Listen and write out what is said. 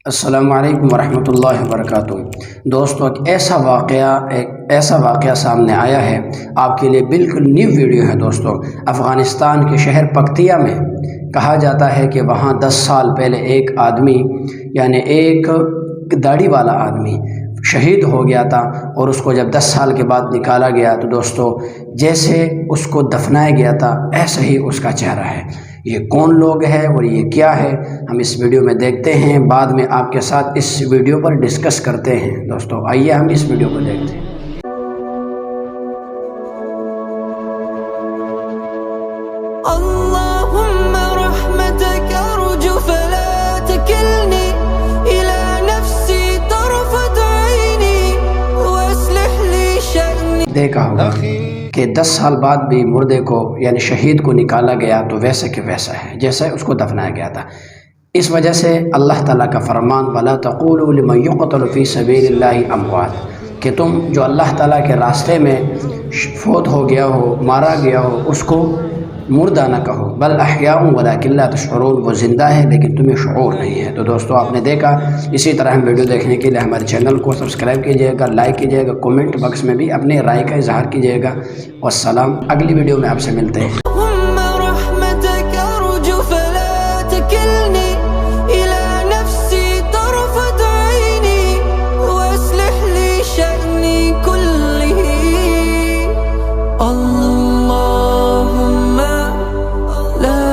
السلام علیکم ورحمۃ اللہ وبرکاتہ۔ دوستو ایک ایسا واقعہ سامنے آیا ہے، آپ کے لیے بالکل نیو ویڈیو ہے۔ دوستو افغانستان کے شہر پکتیا میں کہا جاتا ہے کہ وہاں 10 سال پہلے ایک آدمی یعنی ایک داڑھی والا آدمی شہید ہو گیا تھا، اور اس کو جب 10 سال کے بعد نکالا گیا تو دوستو جیسے اس کو دفنایا گیا تھا ایسا ہی اس کا چہرہ ہے۔ یہ کون لوگ ہے اور یہ کیا ہے، ہم اس ویڈیو میں دیکھتے ہیں، بعد میں آپ کے ساتھ اس ویڈیو پر ڈسکس کرتے ہیں۔ دوستو آئیے ہم اس ویڈیو کو دیکھتے ہیں۔ اللهم رحمتك أرجو فلا تكلني إلى نفسي طرفة عيني وأصلح لي شأني۔ دیکھا ہوگا کہ 10 سال بعد بھی مردے کو یعنی شہید کو نکالا گیا تو ویسا کہ ویسا ہے جیسے اس کو دفنایا گیا تھا۔ اس وجہ سے اللہ تعالیٰ کا فرمان وَلَا تَقُولُوا لِمَن يُقْتَلُ فِي سَبِيلِ اللَّهِ أَمْوَاتٌ، کہ تم جو اللہ تعالیٰ کے راستے میں فوت ہو گیا ہو، مارا گیا ہو، اس کو مردہ نہ کہو، بل احیاء ولکن لا تشعرون، وہ زندہ ہے لیکن تمہیں شعور نہیں ہے۔ تو دوستو آپ نے دیکھا، اسی طرح ہم ویڈیو دیکھنے کے لیے ہمارے چینل کو سبسکرائب کیجئے گا، لائک کیجئے گا، کومنٹ باکس میں بھی اپنے رائے کا اظہار کیجئے گا۔ والسلام، اگلی ویڈیو میں آپ سے ملتے ہیں۔ اللهم رحمتك أرجو فلا تكلني